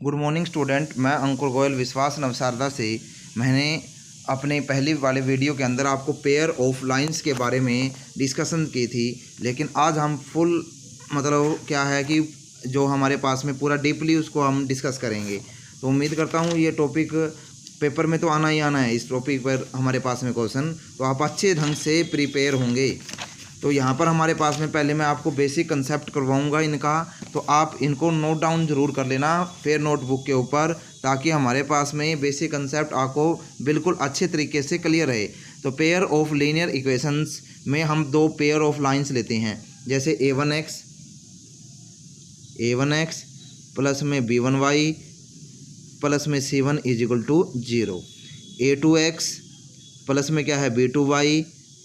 Good morning student, मैं अंकुर गोयल विश्वास नवसारदा से। मैंने अपने पहले वाले वीडियो के अंदर आपको पेयर ऑफ लाइंस के बारे में डिस्कशन की थी, लेकिन आज हम फुल मतलब क्या है कि जो हमारे पास में पूरा डीपली उसको हम डिस्कस करेंगे। तो उम्मीद करता हूँ ये टॉपिक पेपर में तो आना ही आना है। इस टॉपिक पर हमारे पास में क्वेश्चन, तो आप अच्छे ढंग से प्रिपेयर होंगे। तो यहाँ पर हमारे पास में पहले मैं आपको बेसिक कंसेप्ट करवाऊँगा इनका, तो आप इनको नोट डाउन ज़रूर कर लेना फिर नोटबुक के ऊपर, ताकि हमारे पास में बेसिक कंसेप्ट आपको बिल्कुल अच्छे तरीके से क्लियर रहे। तो पेयर ऑफ लीनियर इक्वेशंस में हम दो पेयर ऑफ लाइंस लेते हैं, जैसे a1x प्लस में b1y प्लस में c1 = 0, a2x प्लस में क्या है b2y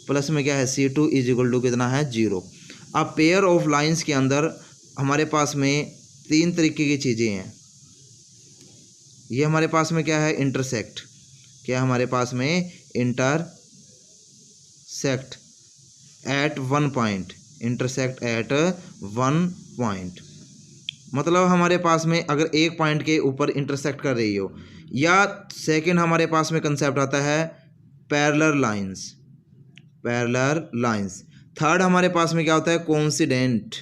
प्लस में क्या है c2 = कितना है 0। अब पेयर ऑफ लाइंस के अंदर हमारे पास में तीन तरीके की चीज़ें हैं। ये हमारे पास में क्या है, इंटरसेक्ट। क्या हमारे पास में intersect at one point, intersect at one point मतलब हमारे पास में अगर एक पॉइंट के ऊपर इंटरसेक्ट कर रही हो। या सेकंड हमारे पास में कंसेप्ट आता है parallel lines, parallel lines. Third हमारे पास में क्या होता है, कोइंसिडेंट।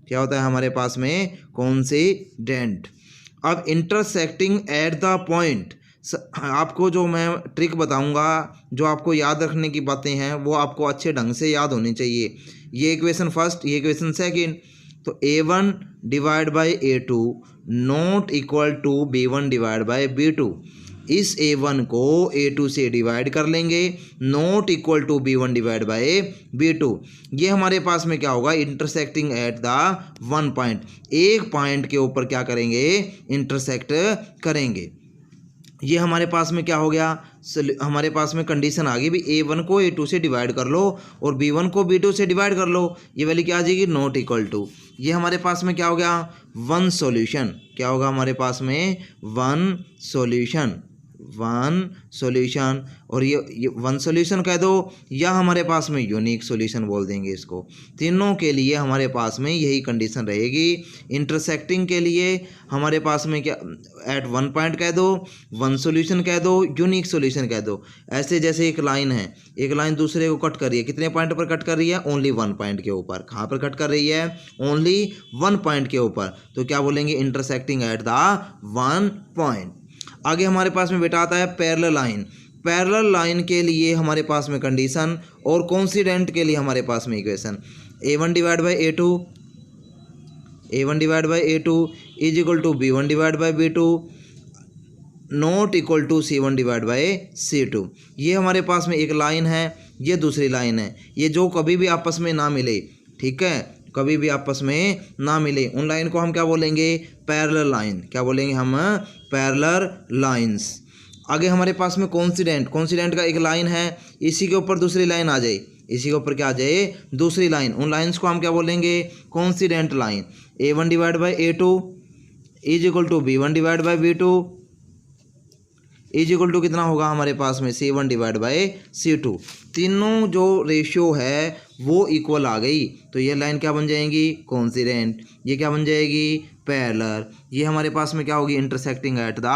क्या होता है हमारे पास में, कोइंसिडेंट। अब इंटरसेक्टिंग एट द पॉइंट, आपको जो मैं ट्रिक बताऊंगा, जो आपको याद रखने की बातें हैं वो आपको अच्छे ढंग से याद होनी चाहिए। ये इक्वेशन फर्स्ट, ये इक्वेशन सेकंड। तो a1 divide by a2 not equal to b1 divide by b2। इस a1 को a2 से डिवाइड कर लेंगे, not equal to b1 divide by b2। ये हमारे पास में क्या होगा, intersecting at the one point. एक पॉइंट के ऊपर क्या करेंगे, इंटरसेक्ट करेंगे। ये हमारे पास में क्या हो गया, हमारे पास में कंडीशन आ गई भी a1 को a2 से डिवाइड कर लो और b1 को b2 से डिवाइड कर लो। ये वैल्यू क्या आ जाएगी, नॉट इक्वल टू। ये हमारे पास में क्या हो गया, वन सॉल्यूशन। क्या होगा हमारे पास में, वन सॉल्यूशन, वन सॉल्यूशन। और ये वन सॉल्यूशन कह दो या हमारे पास में यूनिक सॉल्यूशन बोल देंगे इसको। तीनों के लिए हमारे पास में यही कंडीशन रहेगी। इंटरसेक्टिंग के लिए हमारे पास में क्या, एट वन पॉइंट कह दो, वन सॉल्यूशन कह दो, यूनिक सॉल्यूशन कह दो। ऐसे जैसे एक लाइन है, एक लाइन दूसरे को कट कर रही है, कितने पॉइंट पर कट कर रही है, ओनली वन पॉइंट के ऊपर। कहाँ पर कट कर रही है, ओनली वन पॉइंट के ऊपर। तो क्या बोलेंगे, intersecting at the one point. आगे हमारे पास में बेटा आता है पैरेलल लाइन। पैरेलल लाइन के लिए हमारे पास में कंडीशन और कोइंसिडेंट के लिए हमारे पास में equation, a1 divide by a2, a1 divide by a2 is equal to b1 divide by b2 not equal to c1 divide by c2। ये हमारे पास में एक लाइन है, ये दूसरी लाइन है। ये जो कभी भी आपस में ना मिले, ठीक है, कभी भी आपस में ना मिले, उन लाइन को हम क्या बोलेंगे, पैरेलल लाइन। क्या बोलेंगे हम, पैरेलल लाइंस। आगे हमारे पास में कोइंसिडेंट, कोइंसिडेंट का एक लाइन है, इसी के ऊपर दूसरी लाइन आ जाए, इसी के ऊपर क्या आ जाए, दूसरी लाइन। उन लाइंस को हम क्या बोलेंगे, coincident line. a1 divide by a2 is equal to b1 divide by b2 is equal to कितना होगा हमारे पास में, c1 डिवाइड बाई c2। तीनों जो रेशियो है वो इक्वल आ गई, तो ये लाइन क्या बन जाएगी, कोइंसिडेंट। ये क्या बन जाएगी, पैरेलल। ये हमारे पास में क्या होगी, intersecting at the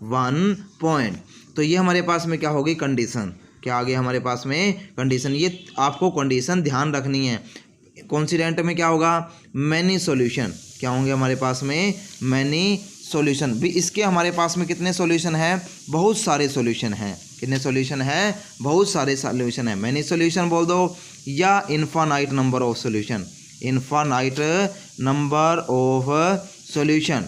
one point. तो ये हमारे पास में क्या होगी, कंडीशन। क्या आ गया हमारे पास में, कंडीशन। ये आपको कंडीशन ध्यान रखनी है। कोइंसिडेंट में क्या होगा, मैनी सॉल्यूशन। क्या होंगे हमारे पास में, मैनी सॉल्यूशन। भी इसके हमारे पास में कितने सॉल्यूशन है, बहुत सारे सॉल्यूशन हैं। कितने सॉल्यूशन है, बहुत सारे सॉल्यूशन है। मैनी सॉल्यूशन बोल दो या infinite number of solution, infinite number of solution.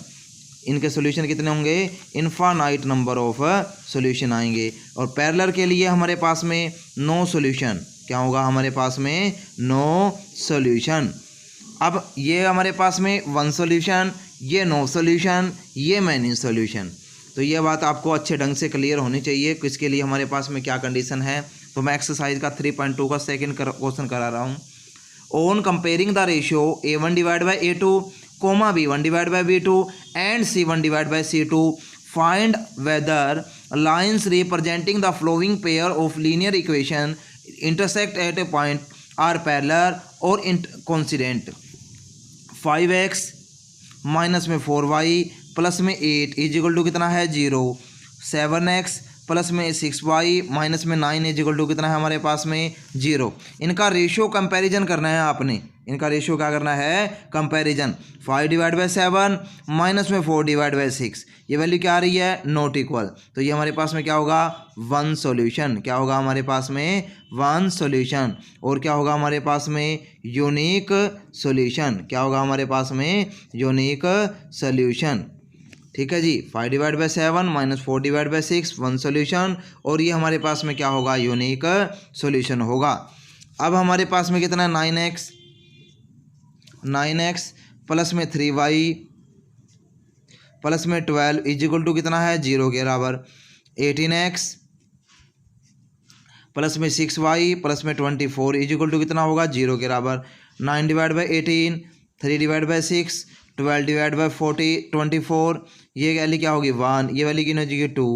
इनके सॉल्यूशन कितने होंगे, इनफाइनाइट नंबर ऑफ सॉल्यूशन आएंगे। और पैरेलल के लिए हमारे पास में नो सॉल्यूशन। क्या होगा हमारे पास में, नो सॉल्यूशन। अब ये हमारे पास में वन सॉल्यूशन, ये नो सॉल्यूशन, ये मैनी सॉल्यूशन। तो ये बात आपको अच्छे ढंग से क्लियर होनी चाहिए कि इसके लिए हमारे पास में क्या कंडीशन है। तो मैं एक्सरसाइज का 3.2 का सेकंड क्वेश्चन करा रहा हूँ। On comparing the ratio a1 divide by a2, b1 divide by b2 and c1 divide by c2, find whether lines representing the following pair of linear equation intersect at a point are parallel और coincident. 5x minus में 4y plus में 8 is equal to कितना है 0। 7x plus में 6y minus में 9 is equal to कितना है हमारे पास में 0। इनका रेशियो कंपैरिजन करना है आपने, इनका रेशियो क्या करना है कंपैरिजन। 5 डिवाइड बाई 7 माइनस में 4 डिवाइड बाई 6, ये वैल्यू क्या आ रही है नॉट इक्वल। तो ये हमारे पास में क्या होगा 1 सॉल्यूशन, क्या होगा हमारे पास में 1 सॉल्यूशन। और क्या होगा हमारे पास में यूनिक सॉल्यूशन, क्या होगा हमारे पास में यूनिक सॉल्यूशन। ठीक है जी, 5 divide by 7 minus 4 divide by 6 1 solution, और ये हमारे पास में क्या होगा यूनिक सॉल्यूशन होगा। अब हमारे पास में कितना 9x प्लस में 3y प्लस में 12 इज इक्वल टू कितना है 0 के बराबर। 18x प्लस में 6y प्लस में 24 इज इक्वल टू कितना होगा 0 के बराबर। 9 divide by 18, 3 divide by 6, 12 divide by 24, ये वैल्यू क्या होगी 1, ये वैल्यू कितनी हो जाएगी 2,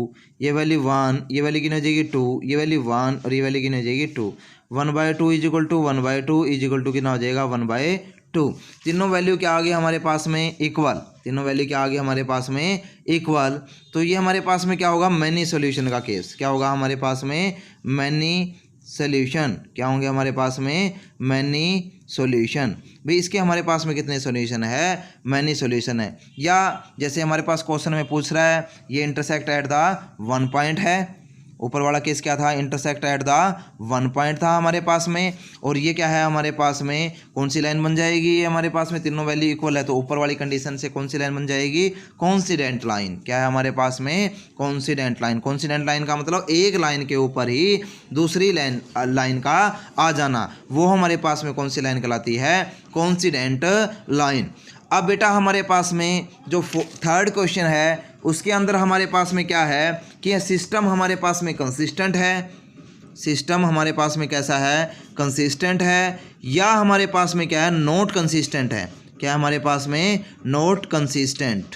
ये वैल्यू 1, ये वैल्यू कितनी हो जाएगी 2, ये वैल्यू 1 और ये वैल्यू कितनी हो जाएगी 2। 1/2 is equal to 1/2 is equal to कितना हो जाएगा 1/2। तीनों वैल्यू क्या आ गई हमारे पास में इक्वल, तीनों वैल्यू क्या आ गई हमारे पास में इक्वल। तो ये हमारे पास में क्या होगा मैनी सॉल्यूशन का केस, क्या होगा हमारे पास में मैनी सॉल्यूशन, क्या होंगे हमारे पास में मैनी सॉल्यूशन। भाई इसके हमारे पास में कितने सॉल्यूशन है मैनी सॉल्यूशन है। या जैसे हमारे पास क्वेश्चन में पूछ रहा है ये इंटरसेक्ट एट द 1 पॉइंट है, ऊपर वाला केस क्या था इंटरसेक्ट एट द 1 पॉइंट था हमारे पास में, और ये क्या है हमारे पास में कौन सी लाइन बन जाएगी, ये हमारे पास में तीनों वैल्यू इक्वल है, तो ऊपर वाली कंडीशन से कौन सी लाइन बन जाएगी कॉन्सिडेंट लाइन। क्या है हमारे पास में कॉन्सिडेंट लाइन। कॉन्सिडेंट लाइन का मतलब एक लाइन के ऊपर ही दूसरी लाइन का आ जाना, वो हमारे पास में कौन सी लाइन कहलाती है कॉन्सिडेंट लाइन। अब बेटा हमारे पास में जो थर्ड क्वेश्चन है उसके अंदर हमारे पास में क्या है कि सिस्टम हमारे पास में कंसिस्टेंट है, सिस्टम हमारे पास में कैसा है कंसिस्टेंट है, या हमारे पास में क्या है नॉट कंसिस्टेंट है। क्या हमारे पास में नॉट कंसिस्टेंट,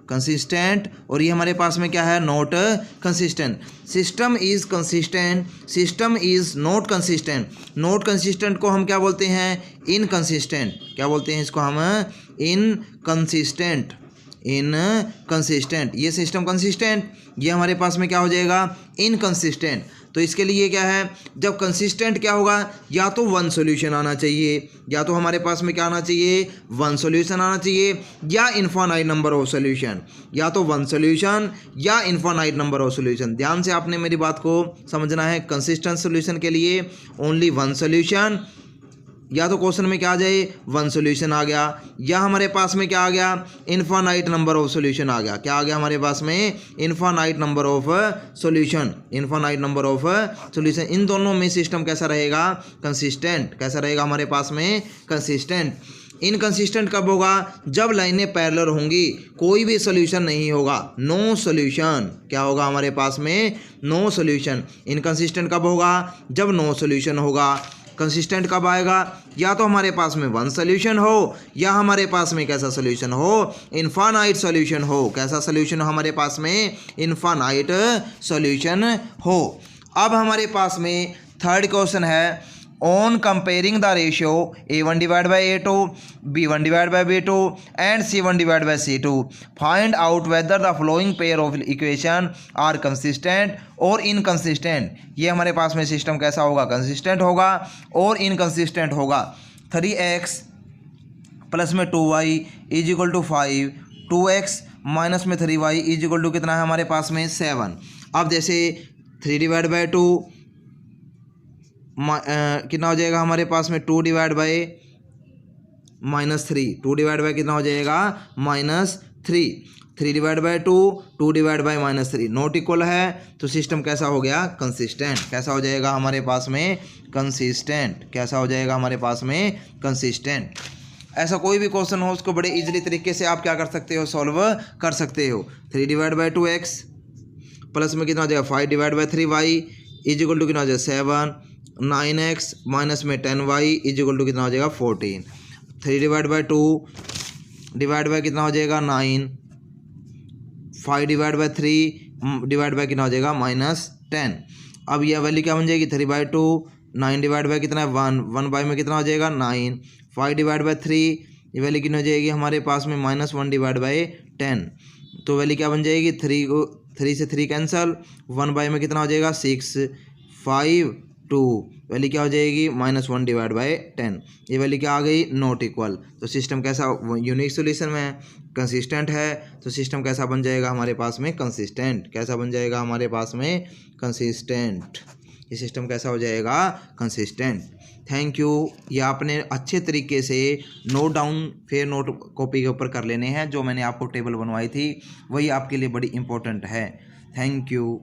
कंसिस्टेंट, और ये हमारे पास में क्या है not consistent. System is consistent, system is not consistent. Not consistent को हम क्या बोलते हैं इनकंसिस्टेंट, क्या बोलते हैं इसको हम इनकंसिस्टेंट, इनकंसिस्टेंट। ये सिस्टम कंसिस्टेंट, ये हमारे पास में क्या हो जाएगा इनकंसिस्टेंट। तो इसके लिए क्या है जब कंसिस्टेंट क्या होगा या तो 1 सॉल्यूशन आना चाहिए, या तो हमारे पास में क्या आना चाहिए 1 सॉल्यूशन आना चाहिए, या इनफाइनाइट नंबर ऑफ सॉल्यूशन, या तो 1 सॉल्यूशन या इनफाइनाइट नंबर ऑफ सॉल्यूशन। ध्यान से आपने मेरी बात को समझना है। कंसिस्टेंट सॉल्यूशन के लिए ओनली 1 सॉल्यूशन, या तो क्वेश्चन में क्या आ जाए 1 सॉल्यूशन आ गया, या हमारे पास में क्या आ गया इनफाइनाइट नंबर ऑफ सॉल्यूशन आ गया। क्या आ गया हमारे पास में infinite number of solution, infinite number of solution. इन दोनों में सिस्टम कैसा रहेगा कंसिस्टेंट, कैसा रहेगा हमारे पास में कंसिस्टेंट। इनकंसिस्टेंट कब होगा जब लाइनें पैरेलल होंगी, कोई भी सॉल्यूशन नहीं होगा, नो सॉल्यूशन। क्या होगा हमारे पास में नो सॉल्यूशन। इनकंसिस्टेंट कब होगा जब नो सॉल्यूशन होगा। कंसिस्टेंट कब आएगा या तो हमारे पास में 1 सॉल्यूशन हो, या हमारे पास में कैसा सॉल्यूशन हो इनफाइनाइट सॉल्यूशन हो। कैसा सॉल्यूशन हो हमारे पास में इनफाइनाइट सॉल्यूशन हो। अब हमारे पास में थर्ड क्वेश्चन है on comparing the ratio a1 divide by a2, b1 divide by b2 and c1 divide by c2, find out whether the following pair of equation are consistent और inconsistent. ये हमारे पास में सिस्टम कैसा होगा consistent होगा और इनकंसिस्टेंट होगा। 3x प्लस में 2y is equal to 5, 2x minus में 3y इज इक्वल टू कितना है हमारे पास में 7। अब जैसे 3 डिवाइड बाई 2 कितना हो जाएगा हमारे पास में 2 डिवाइड बाई -3, 2 डिवाइड बाई कितना हो जाएगा -3, 3 divide by 2, 2 divide by -3 not equal है, तो सिस्टम कैसा हो गया कंसिस्टेंट। कैसा हो जाएगा हमारे पास में कंसिस्टेंट, कैसा हो जाएगा हमारे पास में कंसिस्टेंट। ऐसा कोई भी क्वेश्चन हो उसको बड़े इजीली तरीके से आप क्या कर सकते हो सॉल्व कर सकते हो। 3 डिवाइड बाई 2x प्लस में कितना हो जाएगा 5 divide by 3y is equal to कितना हो जाएगा 7, 9x माइनस में 10y इज इक्वल टू कितना हो जाएगा 14। 3 डिवाइड बाई 2 डिवाइड बाई कितना हो जाएगा 9, 5 डिवाइड बाई 3 डिवाइड बाई कितना हो जाएगा -10। अब यह वैल्यू क्या बन जाएगी 3 बाई 2, 9 डिवाइड बाई कितना है 1, 1 बाई में कितना हो जाएगा 9, 5 डिवाइड बाई 3 ये वैल्यू कितनी हो जाएगी हमारे पास में -1 डिवाइड बाई 10, तो वैल्यू क्या बन जाएगी 3 से 3 कैंसल, 1 बाई में कितना हो जाएगा 6, 5, 2, वैल्यू क्या हो जाएगी -1 डिवाइड बाई 10, ये वैल्यू क्या आ गई नॉट इक्वल। तो सिस्टम कैसा यूनिक सॉल्यूशन में है, कंसिस्टेंट है, तो सिस्टम कैसा बन जाएगा हमारे पास में कंसिस्टेंट, कैसा बन जाएगा हमारे पास में कंसिस्टेंट, ये सिस्टम कैसा हो जाएगा कंसिस्टेंट। Thank you. ये आपने अच्छे तरीके से नोट डाउन फिर नोट कॉपी के ऊपर कर लेने हैं, जो मैंने आपको टेबल बनवाई थी वही आपके लिए बड़ी इंपॉर्टेंट है। Thank you.